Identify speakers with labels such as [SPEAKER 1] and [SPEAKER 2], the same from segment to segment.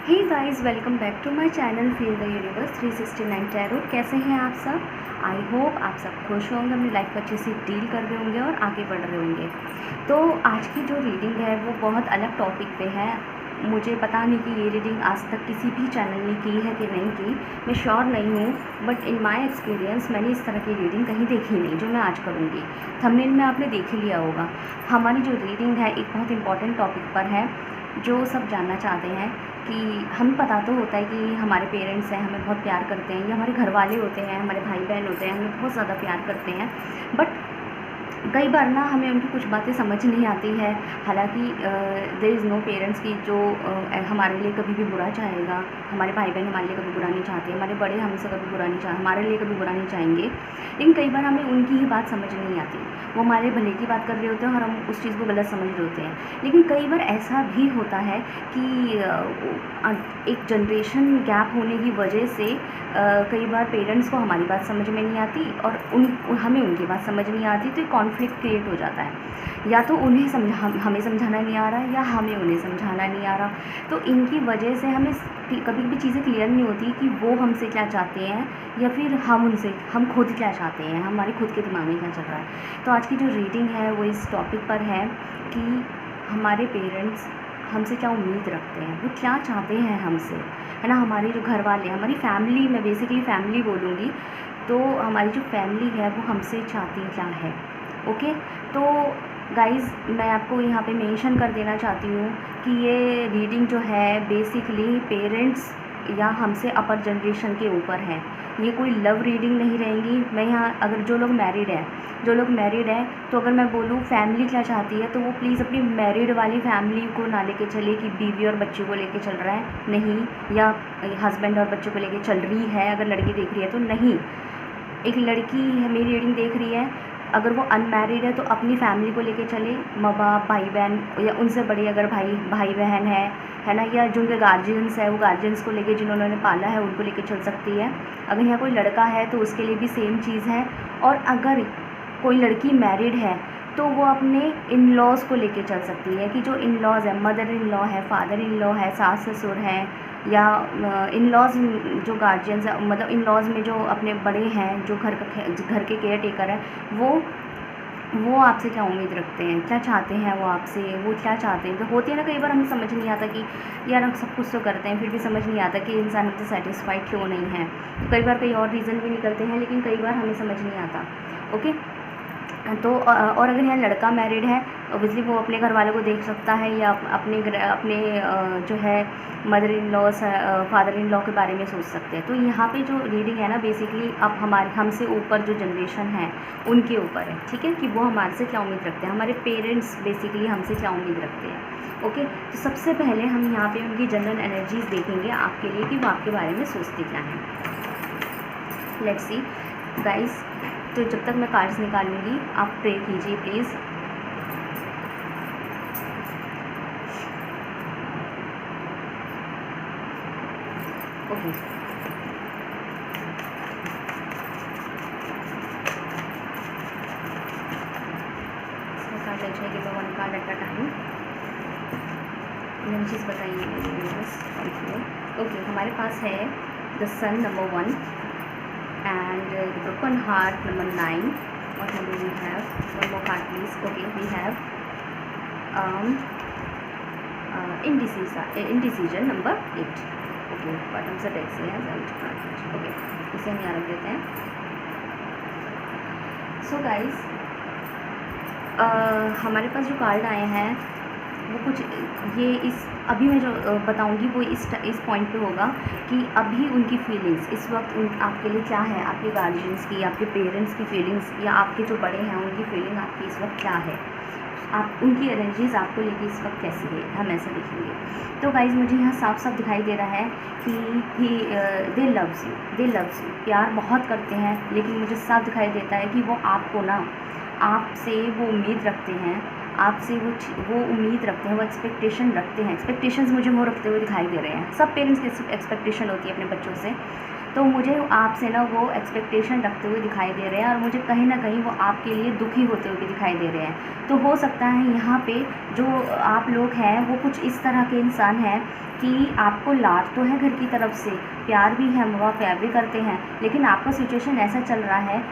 [SPEAKER 1] Hey guys, welcome back to my channel feel the universe 369 tarot. कैसे हैं आप सब? आई होप आप सब खुश होंगे, अपनी लाइफ को अच्छे से डील कर रहे होंगे और आगे बढ़ रहे होंगे। तो आज की जो रीडिंग है वो बहुत अलग टॉपिक पे है। मुझे पता नहीं कि ये रीडिंग आज तक किसी भी चैनल ने की है कि नहीं की, मैं श्योर नहीं हूँ, बट इन माय एक्सपीरियंस मैंने इस तरह की रीडिंग कहीं देखी नहीं जो मैं आज करूँगी। थंबनेल में आपने देख ही लिया होगा। हमारी जो रीडिंग है एक बहुत इंपॉर्टेंट टॉपिक पर है जो सब जानना चाहते हैं कि हमें पता तो होता है कि हमारे पेरेंट्स हैं, हमें बहुत प्यार करते हैं, या हमारे घर वाले होते हैं, हमारे भाई बहन होते हैं, हमें बहुत ज़्यादा प्यार करते हैं। बट कई बार ना हमें उनकी कुछ बातें समझ नहीं आती है। हालांकि देयर इज़ नो पेरेंट्स की जो हमारे लिए कभी भी बुरा चाहेगा। हमारे भाई बहन हमारे लिए कभी बुरा नहीं चाहते, हमारे बड़े हमसे कभी बुरा नहीं चाह हमारे लिए कभी बुरा नहीं चाहेंगे। लेकिन कई बार हमें उनकी ही बात समझ नहीं आती। वो हमारे भले की बात कर रहे होते हैं और हम उस चीज़ को गलत समझ रहे होते हैं। लेकिन कई बार ऐसा भी होता है कि एक जनरेशन गैप होने की वजह से कई बार पेरेंट्स को हमारी बात समझ में नहीं आती और हमें उनकी बात समझ नहीं आती, तो एक कॉन्फ्लिक्ट क्रिएट हो जाता है। या तो उन्हें हमें समझाना नहीं आ रहा या हमें उन्हें समझाना नहीं आ रहा। तो इनकी वजह से हमें कभी भी चीज़ें क्लियर नहीं होती कि वो हमसे क्या चाहते हैं या फिर हम खुद क्या चाहते हैं, हमारे खुद के दिमाग में क्या चल रहा है। तो आज की जो रीडिंग है वो इस टॉपिक पर है कि हमारे पेरेंट्स हमसे क्या उम्मीद रखते हैं, वो क्या चाहते हैं हमसे, है ना। हमारे जो घर वाले, हमारी फैमिली, मैं बेसिकली फैमिली बोलूँगी, तो हमारी जो फैमिली है वो हमसे चाहती क्या है। ओके, तो गाइज़ मैं आपको यहाँ पे मेंशन कर देना चाहती हूँ कि ये रीडिंग जो है बेसिकली पेरेंट्स या हमसे अपर जनरेशन के ऊपर है। ये कोई लव रीडिंग नहीं रहेंगी। मैं यहाँ अगर जो लोग मैरिड हैं तो अगर मैं बोलूँ फैमिली क्या चाहती है, तो वो प्लीज़ अपनी मैरिड वाली फैमिली को ना लेके चले कि बीवी और बच्चे को लेके चल रहा है, नहीं, या हस्बैंड और बच्चों को लेके चल रही है। अगर लड़की देख रही है तो नहीं, एक लड़की है मेरी रीडिंग देख रही है, अगर वो अनमैरिड है तो अपनी फैमिली को लेके चले, माँ बाप, भाई बहन, या उनसे बड़े अगर भाई बहन है ना, या जो उनके गार्जियंस है वो गार्जियंस को लेके जिन्होंने पाला है उनको लेके चल सकती है। अगर यहाँ कोई लड़का है तो उसके लिए भी सेम चीज़ है। और अगर कोई लड़की मैरिड है तो वो अपने इन लॉज़ को लेके चल सकती है कि जो इन लॉज़ है, मदर इन लॉ है, फादर इन लॉ है, सास ससुर है, या इन लॉज़ जो गार्जियंस है, मतलब इन लॉज़ में जो अपने बड़े हैं, जो घर के केयर टेकर है, वो आपसे क्या उम्मीद रखते हैं, क्या चाहते हैं वो आपसे, वो क्या चाहते हैं। तो होती है ना, कई बार हमें समझ नहीं आता कि यार हम सब कुछ तो करते हैं फिर भी समझ नहीं आता कि इंसान हमसे सेटिस्फाइड क्यों नहीं है। तो कई बार कई और रीज़न भी निकलते हैं, लेकिन कई बार हमें समझ नहीं आता। ओके, तो और अगर यहाँ लड़का मैरिड है, ऑब्वियसली वो अपने घर वालों को देख सकता है या अपने जो है mother in law, father in law के बारे में सोच सकते हैं। तो यहाँ पे जो रीडिंग है ना बेसिकली अब हमसे ऊपर जो जनरेशन है उनके ऊपर है, ठीक है, कि वो हमारे से क्या उम्मीद रखते हैं, हमारे पेरेंट्स बेसिकली हमसे क्या उम्मीद रखते हैं। ओके, तो सबसे पहले हम यहाँ पे उनकी जनरल एनर्जीज देखेंगे आपके लिए कि वो आपके बारे में सोचते क्या हैं। Let's see guys. तो जब तक मैं कार्ड्स निकालूंगी आप प्रे कीजिए प्लीज़। ओके, कार्ड ले जाएगी तो one card at a time. चीज़ बताइए मेरे। ओके, हमारे पास है the sun number 1 and the broken heart number 9. What number we have? One more card please. Okay, we have indecision number 8. Okay, bottom से deck से है 8 card. Okay, इसे हम यहाँ रख देते हैं। So guys, हमारे पास जो कार्ड आए हैं वो कुछ ये अभी मैं जो बताऊंगी वो इस पॉइंट पे होगा कि अभी उनकी फीलिंग्स इस वक्त आपके लिए क्या है, आपके गार्जियंस की, आपके पेरेंट्स की फीलिंग्स, या आपके जो बड़े हैं उनकी फीलिंग आपकी इस वक्त क्या है, आप उनकी एनर्जीज आपको लेके इस वक्त कैसी है, हम ऐसा देखेंगे। तो गाइज़ मुझे यहाँ साफ साफ दिखाई दे रहा है कि दे लव्स यू, प्यार बहुत करते हैं, लेकिन मुझे साफ दिखाई देता है कि वो आपको ना, आपसे वो उम्मीद रखते हैं, आपसे वो उम्मीद रखते हैं, वो एक्सपेक्टेशन रखते हैं। एक्सपेक्टेशंस मुझे वो रखते हुए दिखाई दे रहे हैं। सब पेरेंट्स की एक्सपेक्टेशन होती है अपने बच्चों से तो मुझे आपसे ना वो एक्सपेक्टेशन रखते हुए दिखाई दे रहे हैं और मुझे कहीं ना कहीं वो आपके लिए दुखी होते हुए भी दिखाई दे रहे हैं। तो हो सकता है यहाँ पे जो आप लोग हैं वो कुछ इस तरह के इंसान हैं कि आपको लाड तो है घर की तरफ से, प्यार भी है, माँ बाप प्यार भी करते हैं, लेकिन आपका सिचुएशन ऐसा चल रहा है,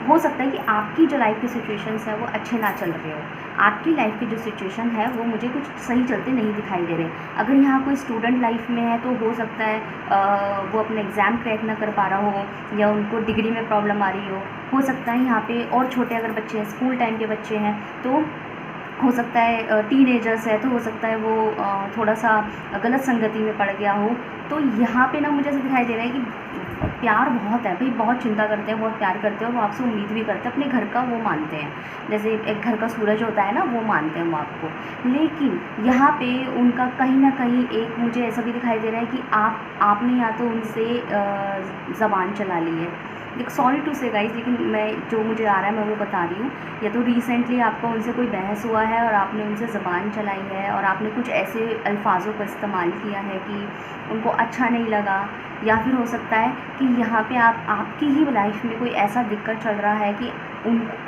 [SPEAKER 1] हो सकता है कि आपकी जो लाइफ की सिचुएशंस है वो अच्छे ना चल रहे हो। आपकी लाइफ की जो सिचुएशन है वो मुझे कुछ सही चलते नहीं दिखाई दे रहे। अगर यहाँ कोई स्टूडेंट लाइफ में है तो हो सकता है वो अपना एग्ज़ाम क्रैक ना कर पा रहा हो या उनको डिग्री में प्रॉब्लम आ रही हो सकता है यहाँ पे। और छोटे अगर बच्चे हैं, स्कूल टाइम के बच्चे हैं, तो हो सकता है टीनेजर्स है तो हो सकता है वो थोड़ा सा गलत संगति में पड़ गया हो। तो यहाँ पे ना मुझे ऐसा दिखाई दे रहा है कि प्यार बहुत है भाई, बहुत चिंता करते हैं, बहुत प्यार करते हैं और वो आपसे उम्मीद भी करते हैं, अपने घर का वो मानते हैं, जैसे एक घर का सूरज होता है ना, वो मानते हैं वो आपको। लेकिन यहाँ पे उनका कहीं ना कहीं एक मुझे ऐसा भी दिखाई दे रहा है कि आपने या तो उनसे ज़बान चला ली है, एक सॉरी टू से गाइस, लेकिन मैं जो मुझे आ रहा है मैं वो बता रही हूँ। या तो रिसेंटली आपका उनसे कोई बहस हुआ है और आपने उनसे ज़बान चलाई है और आपने कुछ ऐसे अल्फाजों का इस्तेमाल किया है कि उनको अच्छा नहीं लगा। या फिर हो सकता है कि यहाँ पे आपकी ही लाइफ में कोई ऐसा दिक्कत चल रहा है कि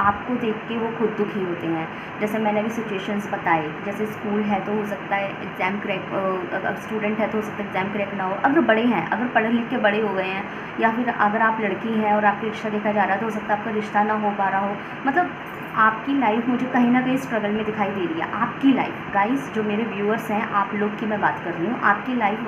[SPEAKER 1] आपको देख के वो खुद दुखी होते हैं। जैसे मैंने अभी सिचुएशंस बताई, जैसे स्कूल है तो हो सकता है एग्ज़ाम क्रैक, अगर स्टूडेंट है तो हो सकता है एग्ज़ाम क्रैक ना हो। अगर बड़े हैं, अगर पढ़े लिख के बड़े हो गए हैं, या फिर अगर आप लड़की हैं और आपका रिश्ता देखा जा रहा है तो हो सकता है आपका रिश्ता ना हो पा रहा हो। मतलब आपकी लाइफ मुझे कहीं ना कहीं स्ट्रगल में दिखाई दे रही है। आपकी लाइफ गाइस, जो मेरे व्यूअर्स हैं, आप लोग की मैं बात कर रही हूँ, आपकी लाइफ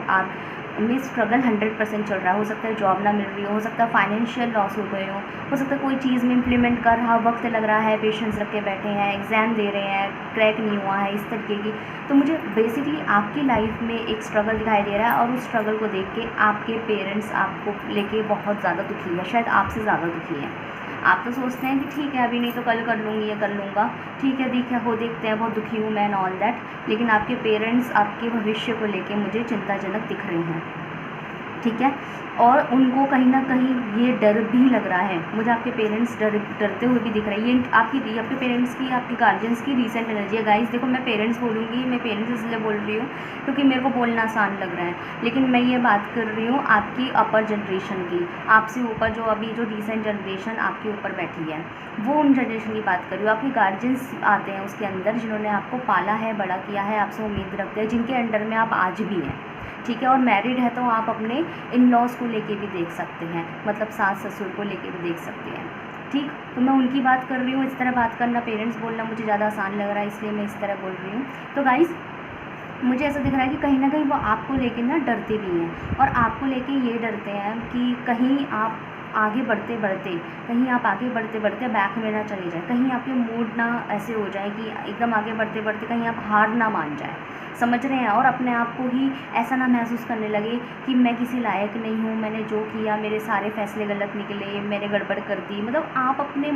[SPEAKER 1] में स्ट्रगल 100% चल रहा है। हो सकता है जॉब ना मिल रही हो सकता है फाइनेंशियल लॉस हो गए हो सकता है कोई चीज़ में इम्प्लीमेंट कर रहा, वक्त लग रहा है, पेशेंस रख के बैठे हैं, एग्ज़ाम दे रहे हैं, क्रैक नहीं हुआ है, इस तरीके की। तो मुझे बेसिकली आपकी लाइफ में एक स्ट्रगल दिखाई दे रहा है और उस स्ट्रगल को देख के आपके पेरेंट्स आपको लेके बहुत ज़्यादा दुखी है, शायद आपसे ज़्यादा दुखी है। आप तो सोचते हैं कि ठीक है अभी नहीं तो कल कर लूँगी या कर लूँगा, ठीक है देखते हैं, बहुत दुखी हूँ मैं एंड ऑल दैट, लेकिन आपके पेरेंट्स आपके भविष्य को लेके मुझे चिंताजनक दिख रहे हैं, ठीक है। और उनको कहीं ना कहीं ये डर भी लग रहा है, मुझे आपके पेरेंट्स डरते हुए भी दिख रहे हैं। ये आपके पेरेंट्स की, आपके गार्जियंस की रीसेंट एनर्जी है गाइस। देखो मैं पेरेंट्स बोलूँगी, मैं पेरेंट्स इसलिए बोल रही हूँ क्योंकि मेरे को बोलना आसान लग रहा है, लेकिन मैं ये बात कर रही हूँ आपकी अपर जनरेशन की, आपसे ऊपर जो अभी जो रीसेंट जनरेशन आपके ऊपर बैठी है, वो उन जनरेशन की बात कर रही हूँ। आपके गार्जियंस आते हैं उसके अंदर, जिन्होंने आपको पाला है, बड़ा किया है, आपसे उम्मीद रखते हैं, जिनके अंडर में आप आज भी हैं, ठीक है। और मैरिड है तो आप अपने इन लॉज को लेके भी देख सकते हैं, मतलब सास ससुर को लेके भी देख सकते हैं, ठीक। तो मैं उनकी बात कर रही हूँ। इस तरह बात करना, पेरेंट्स बोलना मुझे ज़्यादा आसान लग रहा है, इसलिए मैं इस तरह बोल रही हूँ। तो गाइज़ मुझे ऐसा दिख रहा है कि कहीं ना कहीं वो आपको लेके ना डरते भी हैं, और आपको लेके ये डरते हैं कि कहीं आप आगे बढ़ते बढ़ते बैक में ना चले जाए, कहीं आपके मूड ना ऐसे हो जाए कि एकदम आगे बढ़ते बढ़ते कहीं आप हार ना मान जाए, समझ रहे हैं। और अपने आप को ही ऐसा ना महसूस करने लगे कि मैं किसी लायक नहीं हूँ, मैंने जो किया मेरे सारे फैसले गलत निकले, मैंने गड़बड़ कर दी। मतलब आप अपने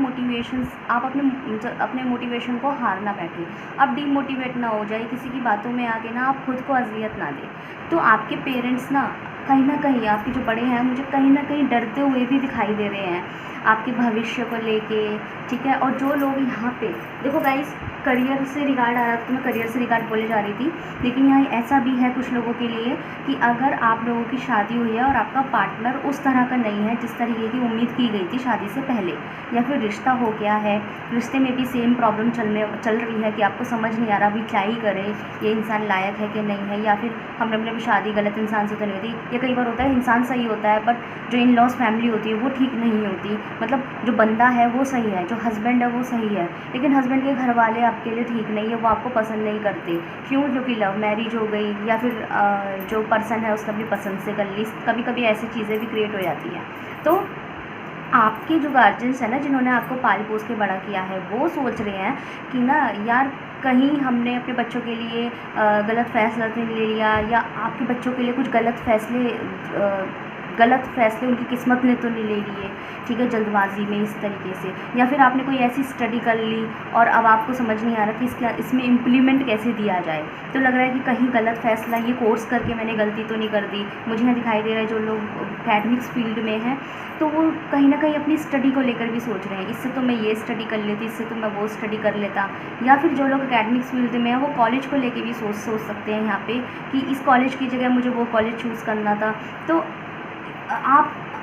[SPEAKER 1] मोटिवेशन को हार ना बैठे, आप डीमोटिवेट ना हो जाए, किसी की बातों में आके ना आप खुद को अजियत ना दें। तो आपके पेरेंट्स ना कहीं आपके जो बड़े हैं मुझे कहीं ना कहीं डरते हुए भी दिखाई दे रहे हैं आपके भविष्य को लेके, ठीक है। और जो लोग यहाँ पे देखो गाइस, करियर से रिगार्ड आ रहा था तो मैं करियर से रिगार्ड बोले जा रही थी, लेकिन यहाँ ऐसा भी है कुछ लोगों के लिए कि अगर आप लोगों की शादी हुई है और आपका पार्टनर उस तरह का नहीं है जिस तरीके की उम्मीद की गई थी शादी से पहले, या फिर रिश्ता हो गया है, रिश्ते में भी सेम प्रॉब्लम चल रही है कि आपको समझ नहीं आ रहा अभी क्या ही करें, ये इंसान लायक है कि नहीं है, या फिर हमने भी शादी गलत इंसान से तो नहीं होती, या कई बार होता है इंसान सही होता है बट जो इन लॉज फैमिली होती है वो ठीक नहीं होती, मतलब जो बंदा है वो सही है, जो हस्बैंड है वो सही है, लेकिन हस्बैंड के घर वाले आपके लिए ठीक नहीं है, वो आपको पसंद नहीं करते। क्यों? जो कि लव मैरिज हो गई, या फिर जो पर्सन है उसका भी पसंद से कर ली, कभी कभी ऐसी चीज़ें भी क्रिएट हो जाती हैं। तो आपके जो गार्जियंस हैं ना, जिन्होंने आपको पाल पोस के बड़ा किया है, वो सोच रहे हैं कि ना यार कहीं हमने अपने बच्चों के लिए गलत फैसला तो नहीं ले लिया, या आपके बच्चों के लिए कुछ गलत फैसले उनकी किस्मत ने तो नहीं ले लिए, ठीक है, जल्दबाजी में इस तरीके से, या फिर आपने कोई ऐसी स्टडी कर ली और अब आपको समझ नहीं आ रहा कि इसमें इम्प्लीमेंट कैसे दिया जाए। तो लग रहा है कि कहीं गलत फैसला, ये कोर्स करके मैंने गलती तो नहीं कर दी। मुझे यहाँ दिखाई दे रहा है जो लोग एकेडमिक्स फील्ड में हैं तो वो कहीं ना कहीं अपनी स्टडी को लेकर भी सोच रहे हैं, इससे तो मैं ये स्टडी कर लेती, इससे तो मैं वो स्टडी कर लेता। या फिर जो लोग एकेडमिक्स फील्ड में हैं वो कॉलेज को लेके भी सोच सकते हैं यहाँ पे कि इस कॉलेज की जगह मुझे वो कॉलेज चूज़ करना था। तो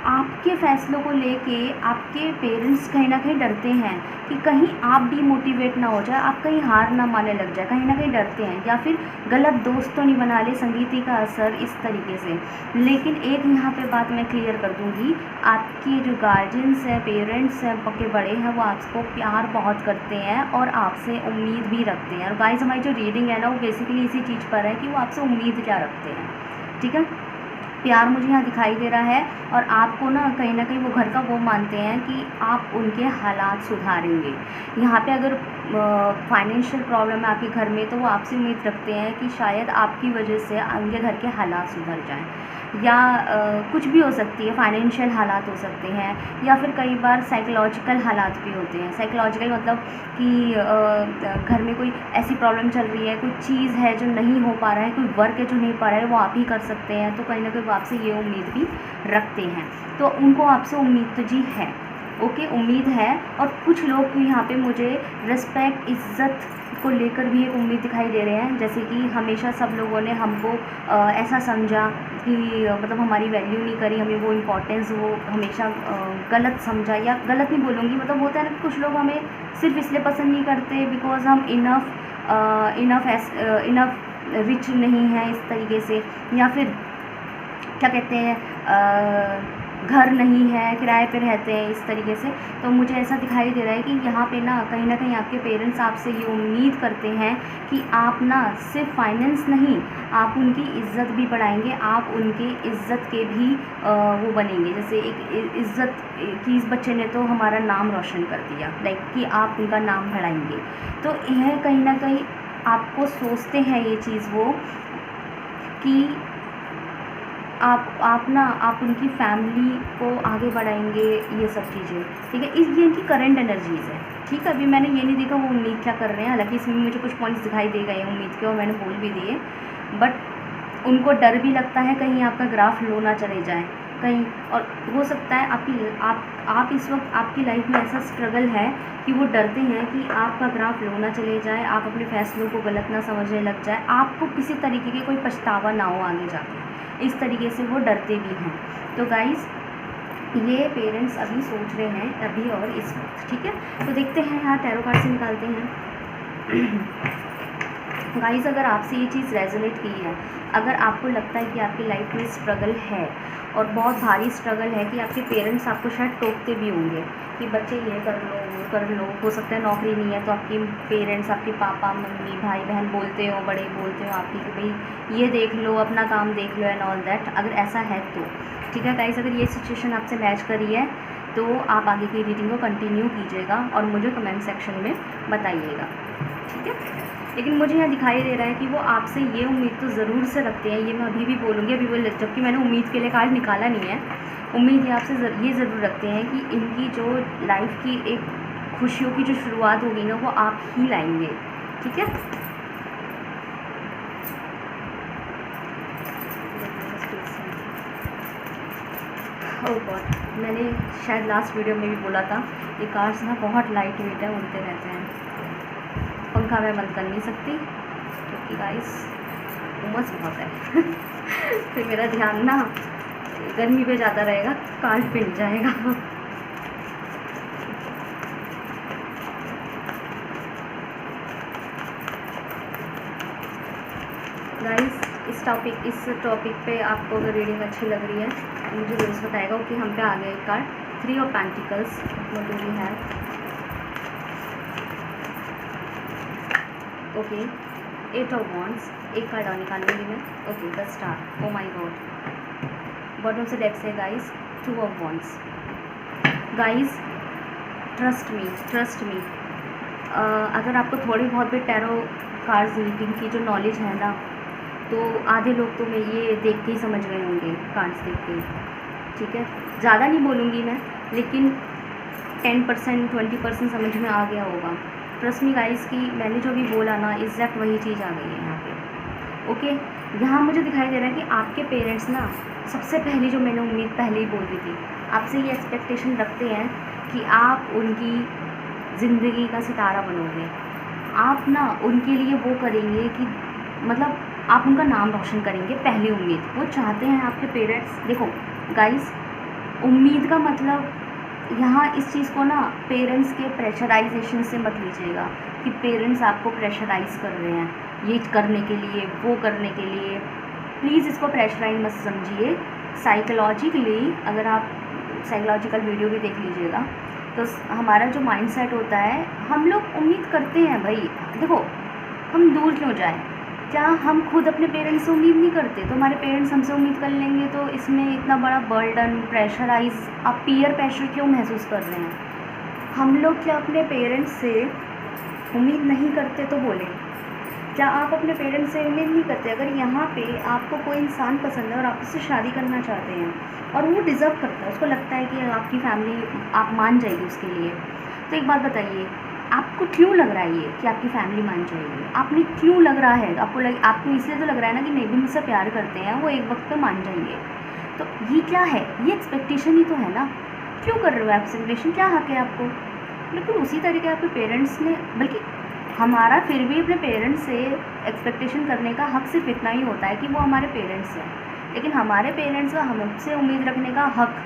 [SPEAKER 1] आपके फ़ैसलों को लेके आपके पेरेंट्स कहीं न कहीं डरते हैं कि कहीं आप डीमोटिवेट ना हो जाए, आप कहीं हार ना मानने लग जाए, कहीं न कहीं डरते हैं, या फिर गलत दोस्त तो नहीं बना ले, संगीति का असर इस तरीके से। लेकिन एक यहाँ पे बात मैं क्लियर कर दूँगी, आपके जो गार्जियंस हैं, पेरेंट्स हैं, पक्के बड़े हैं, वो आपको प्यार बहुत करते हैं और आपसे उम्मीद भी रखते हैं। और गाइस, हमारी जो रीडिंग है ना, वो बेसिकली इसी चीज़ पर है कि वो आपसे उम्मीद क्या रखते हैं। ठीक है, प्यार मुझे यहाँ दिखाई दे रहा है, और आपको ना कहीं वो घर का वो मानते हैं कि आप उनके हालात सुधारेंगे। यहाँ पे अगर फाइनेंशियल प्रॉब्लम है आपके घर में, तो वो आपसे उम्मीद रखते हैं कि शायद आपकी वजह से उनके घर के हालात सुधर जाएं, या कुछ भी हो सकती है, फाइनेंशियल हालात हो सकते हैं, या फिर कई बार साइकोलॉजिकल हालात भी होते हैं। साइकोलॉजिकल मतलब कि घर में कोई ऐसी प्रॉब्लम चल रही है, कोई चीज़ है जो नहीं हो पा रहा है, कोई वर्क है जो नहीं पा रहा है, वो आप ही कर सकते हैं, तो कहीं ना कहीं वो आपसे ये उम्मीद भी रखते हैं। तो उनको आपसे उम्मीद तो जी है, ओके, उम्मीद है। और कुछ लोग यहाँ पे मुझे रिस्पेक्ट, इज़्ज़त को लेकर भी एक उम्मीद दिखाई दे रहे हैं, जैसे कि हमेशा सब लोगों ने हमको ऐसा समझा कि मतलब हमारी वैल्यू नहीं करी, हमें वो इम्पोर्टेंस वो हमेशा गलत समझा, या गलत नहीं बोलूँगी, मतलब होता है ना, कुछ लोग हमें सिर्फ इसलिए पसंद नहीं करते बिकॉज हम इनफ रिच नहीं हैं इस तरीके से, या फिर क्या कहते हैं, घर नहीं है, किराए पे रहते हैं, इस तरीके से। तो मुझे ऐसा दिखाई दे रहा है कि यहाँ पे ना कहीं आपके पेरेंट्स आपसे ये उम्मीद करते हैं कि आप ना सिर्फ फाइनेंस नहीं, आप उनकी इज़्ज़त भी बढ़ाएंगे, आप उनके इज़्ज़त के भी वो बनेंगे। जैसे एक इज़्ज़त कि इस बच्चे ने तो हमारा नाम रोशन कर दिया, लाइक कि आप उनका नाम बढ़ाएंगे। तो यह कहीं ना कहीं आपको सोचते हैं ये चीज़ वो, कि आप उनकी फैमिली को आगे बढ़ाएंगे, ये सब चीज़ें। ठीक है, ये इनकी करंट एनर्जीज़ है। ठीक है, अभी मैंने ये नहीं देखा वो उम्मीद क्या कर रहे हैं, हालांकि इसमें मुझे कुछ पॉइंट्स दिखाई दे गए हैं उम्मीद के, और मैंने बोल भी दिए, बट उनको डर भी लगता है कहीं आपका ग्राफ लो ना चले जाए कहीं। और हो सकता है आप इस वक्त आपकी लाइफ में ऐसा स्ट्रगल है कि वो डरते हैं कि आपका ग्राफ लो ना चले जाए, आप अपने फैसलों को गलत ना समझने लग जाए, आपको किसी तरीके के कोई पछतावा ना हो आगे जाके, इस तरीके से वो डरते भी हैं। तो गाइज़, ये पेरेंट्स अभी सोच रहे हैं अभी और इस वक्त। ठीक है, तो देखते हैं यहाँ टैरो कार्ड से निकालते हैं। गाइज़, अगर आपसे ये चीज़ रेजोनेट की है, अगर आपको लगता है कि आपकी लाइफ में स्ट्रगल है और बहुत भारी स्ट्रगल है, कि आपके पेरेंट्स आपको शायद टोकते भी होंगे कि बच्चे ये कर लो वो कर लो, हो सकता है नौकरी नहीं है तो आपके पेरेंट्स, आपके पापा मम्मी भाई बहन बोलते हो, बड़े बोलते हो आपकी कि भाई ये देख लो, अपना काम देख लो एंड ऑल दैट, अगर ऐसा है तो। ठीक है गाइस, अगर ये सिचुएशन आपसे मैच करी है तो आप आगे की रीडिंग को कंटिन्यू कीजिएगा और मुझे कमेंट सेक्शन में बताइएगा। ठीक है, लेकिन मुझे यहाँ दिखाई दे रहा है कि वो आपसे ये उम्मीद तो ज़रूर से रखते हैं, ये मैं अभी भी बोलूँगी, अभी वो जबकि मैंने उम्मीद के लिए कार्ड निकाला नहीं है। उम्मीद ये आपसे ये ज़रूर रखते हैं कि इनकी जो लाइफ की एक खुशियों की जो शुरुआत होगी ना, वो आप ही लाएंगे। ठीक है, ओह गॉड, मैंने शायद लास्ट वीडियो में भी बोला था, ये कार्ड्स ना बहुत लाइट वेट है, उड़ते रहते हैं। पंखा मैं बंद कर नहीं सकती क्योंकि गाइस उमस बहुत है। फिर मेरा ध्यान ना गर्मी पे जाता रहेगा, कार्ड पे नहीं जाएगा। गाइस, इस टॉपिक पे आपको अगर रीडिंग अच्छी लग रही है तो मुझे ज़रूर बताएगा। ओके, हम पे आ गए card 3 of pentacles, what do we have? Okay, 8 of wands, एक कार्ड और निकालूंगी मैं। Okay, the star, oh my god. Bottom से डेक से guys 2 of wands. Guys, trust me, अगर आपको थोड़ी बहुत भी टैरो कार्ड्स रीडिंग की जो नॉलेज है ना, तो आधे लोग तो मैं ये देख के ही समझ गए होंगे, कार्ड्स देख के। ठीक है, ज़्यादा नहीं बोलूँगी मैं, लेकिन 10% 20% समझ में आ गया होगा। ट्रस्ट मी गाइस कि मैंने जो भी बोला ना, एग्जैक्ट वही चीज़ आ गई है यहाँ पे। ओके, यहाँ मुझे दिखाई दे रहा है कि आपके पेरेंट्स ना, सबसे पहली जो मैंने उम्मीद पहले ही बोल दी थी, आपसे ये एक्सपेक्टेशन रखते हैं कि आप उनकी ज़िंदगी का सितारा बनोगे। आप ना उनके लिए वो करेंगे कि मतलब आप उनका नाम रोशन करेंगे, पहली उम्मीद वो चाहते हैं आपके पेरेंट्स। देखो गाइस, उम्मीद का मतलब यहाँ इस चीज़ को ना पेरेंट्स के प्रेशराइजेशन से मत लीजिएगा कि पेरेंट्स आपको प्रेशराइज़ कर रहे हैं ये करने के लिए, वो करने के लिए। प्लीज़ इसको प्रेशराइज मत समझिए। साइकोलॉजिकली अगर आप साइकोलॉजिकल वीडियो भी देख लीजिएगा तो हमारा जो माइंडसेट होता है, हम लोग उम्मीद करते हैं भाई। देखो, हम दूर क्यों जाएं? क्या हम खुद अपने पेरेंट्स से उम्मीद नहीं करते? तो हमारे पेरेंट्स हमसे उम्मीद कर लेंगे, तो इसमें इतना बड़ा बर्डन, प्रेशराइज, आप पीयर प्रेशर क्यों महसूस कर रहे हैं? हम लोग क्या अपने पेरेंट्स से उम्मीद नहीं करते? तो बोलें, क्या आप अपने पेरेंट्स से उम्मीद नहीं करते? अगर यहाँ पे आपको कोई इंसान पसंद है और आप उससे शादी करना चाहते हैं और वो डिज़र्व करता है, उसको लगता है कि आपकी फैमिली आप मान जाएगी उसके लिए, तो एक बात बताइए, आपको क्यों लग रहा है ये कि आपकी फैमिली मान जाएगी? आपने क्यों लग रहा है? आपको इसलिए तो लग रहा है ना कि नहीं भी मुझसे प्यार करते हैं, वो एक वक्त पे मान जाएंगे। तो ये क्या है? ये एक्सपेक्टेशन ही तो है ना। क्यों कर रहे हो एक्सपेक्टेशन? क्या हक है आपको? बिल्कुल उसी तरीके आपके पेरेंट्स ने, बल्कि हमारा फिर भी अपने पेरेंट्स से एक्सपेक्टेशन करने का हक सिर्फ इतना ही होता है कि वो हमारे पेरेंट्स हैं, लेकिन हमारे पेरेंट्स का हमसे उम्मीद रखने का हक